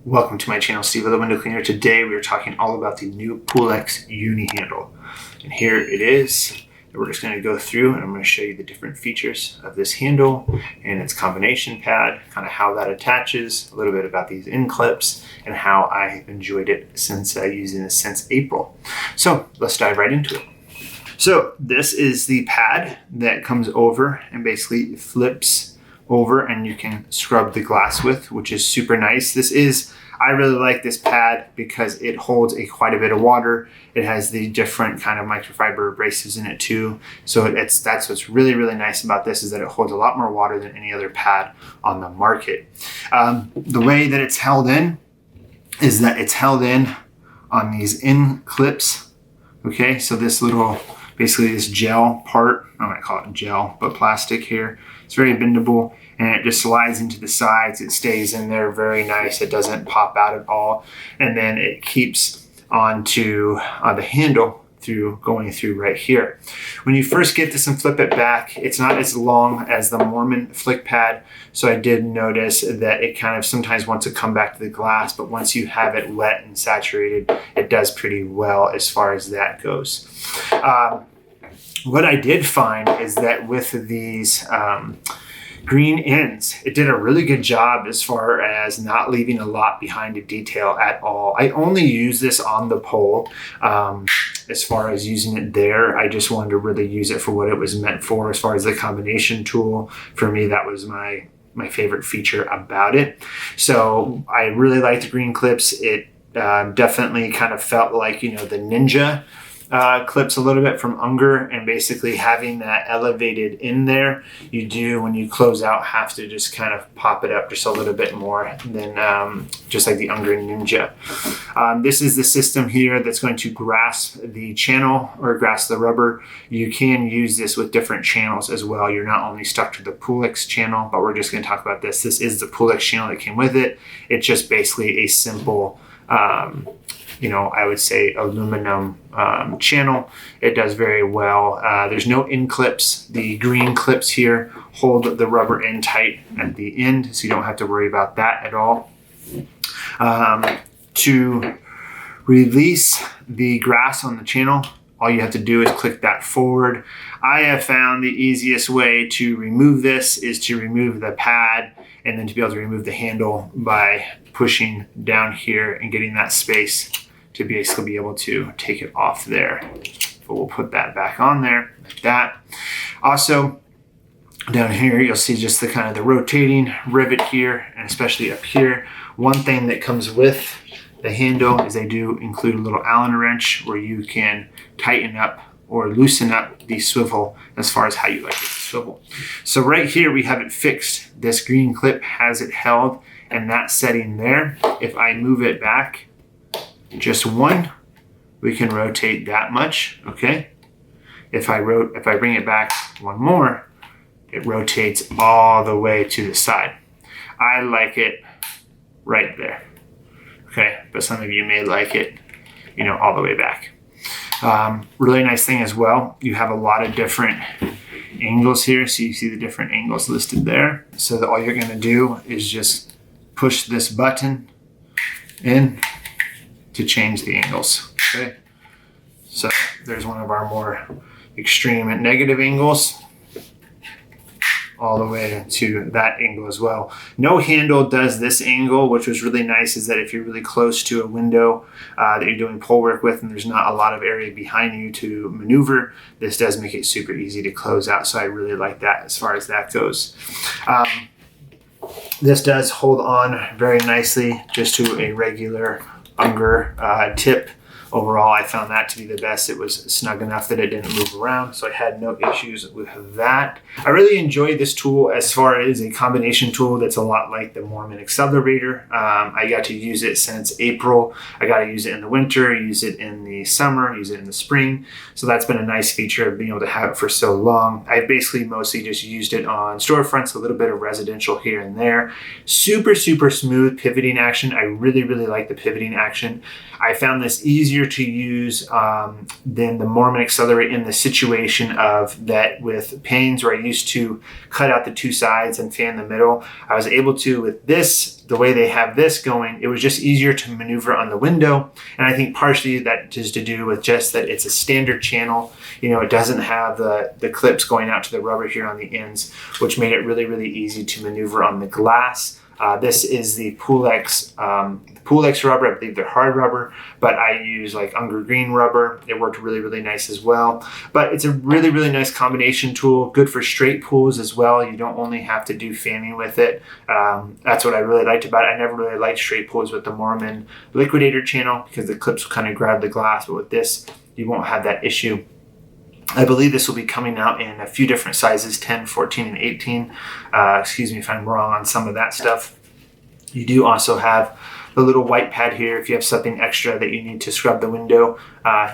Welcome to my channel, SteveO the Window Cleaner. Today we are talking all about the new Pulex Unihandle. And here it is. We're just going to go through and I'm going to show you the different features of this handle and its combination pad, kind of how that attaches, a little bit about these end clips, and how I've enjoyed it since using this since April. So let's dive right into it. So this is the pad that comes over and basically flips over and you can scrub the glass with, which is super nice. I really like this pad because it holds quite a bit of water. It has the different kind of microfiber abrasives in it too. So that's what's really, really nice about this, is that it holds a lot more water than any other pad on the market. The way that it's held in is that it's held in on these end clips. Okay, so this little, basically this gel part, I might call it gel, but plastic here. It's very bendable and it just slides into the sides. It stays in there very nice. It doesn't pop out at all. And then it keeps onto the handle going through right here. When you first get this and flip it back, it's not as long as the Mormon flick pad. So I did notice that it kind of sometimes wants to come back to the glass, but once you have it wet and saturated, it does pretty well as far as that goes. What I did find is that with these green ends, it did a really good job as far as not leaving a lot behind a detail at all. I only use this on the pole. As far as using it there, I just wanted to really use it for what it was meant for. As far as the combination tool, for me, that was my favorite feature about it. So I really like the green clips. It definitely kind of felt like, the Ninja clips a little bit from Unger, and basically having that elevated in there, you do, when you close out, have to just kind of pop it up just a little bit more than just like the Unger Ninja. This is the system here that's going to grasp the channel or grasp the rubber. You can use this with different channels as well. You're not only stuck to the Pulex channel, but we're just going to talk about this. This is the Pulex channel that came with it. It's just basically a simple I would say aluminum channel. It does very well. There's no end clips. The green clips here hold the rubber end tight at the end, so you don't have to worry about that at all. To release the grass on the channel, all you have to do is click that forward. I have found the easiest way to remove this is to remove the pad and then to be able to remove the handle by pushing down here and getting that space to basically be able to take it off there. But we'll put that back on there like that. Also, down here, you'll see just the kind of the rotating rivet here, and especially up here. One thing that comes with the handle is they do include a little Allen wrench where you can tighten up or loosen up the swivel as far as how you like it to swivel. So right here, we have it fixed. This green clip has it held, and that setting there, if I move it back just one, we can rotate that much, okay? If I bring it back one more, it rotates all the way to the side. I like it right there, okay? But some of you may like it, all the way back. Really nice thing as well, you have a lot of different angles here, so you see the different angles listed there. So that all you're gonna do is just push this button in to change the angles, okay? So there's one of our more extreme and negative angles, all the way to that angle as well. No handle does this angle, which was really nice, is that if you're really close to a window that you're doing pole work with and there's not a lot of area behind you to maneuver, this does make it super easy to close out. So I really like that as far as that goes. This does hold on very nicely just to a regular Unger tip. Overall, I found that to be the best. It was snug enough that it didn't move around, so I had no issues with that. I really enjoyed this tool as far as a combination tool that's a lot like the Mormon accelerator. I got to use it since April. I got to use it in the winter, use it in the summer, use it in the spring. So that's been a nice feature of being able to have it for so long. I've basically mostly just used it on storefronts, a little bit of residential here and there. Super, super smooth pivoting action. I really, really like the pivoting action. I found this easier easier to use than the Mormon Accelerate in the situation of that with panes where I used to cut out the two sides and fan the middle. I was able to, with this, the way they have this going, it was just easier to maneuver on the window. And I think partially that is to do with just that it's a standard channel. You know, it doesn't have the clips going out to the rubber here on the ends, which made it really, really easy to maneuver on the glass. This is the Pulex rubber. I believe they're hard rubber, but I use like Unger Green rubber. It worked really, really nice as well. But it's a really, really nice combination tool. Good for straight pools as well. You don't only have to do fanning with it. That's what I really liked about it. I never really liked straight pools with the Mormon Liquidator channel because the clips will kind of grab the glass, but with this, you won't have that issue. I believe this will be coming out in a few different sizes, 10, 14, and 18. Excuse me if I'm wrong on some of that stuff. You do also have the little white pad here. If you have something extra that you need to scrub the window,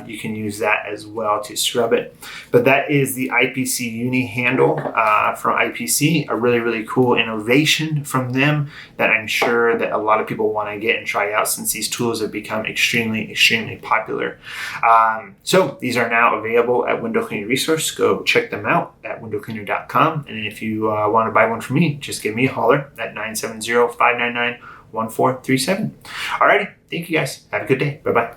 you can use that as well to scrub it. But that is the IPC Unihandle from IPC, a really, really cool innovation from them that I'm sure that a lot of people want to get and try out since these tools have become extremely, extremely popular. So these are now available at Window Cleaner Resource. Go check them out at windowcleaner.com. And if you want to buy one from me, just give me a holler at 970-599-1437. Alrighty, thank you guys. Have a good day. Bye-bye.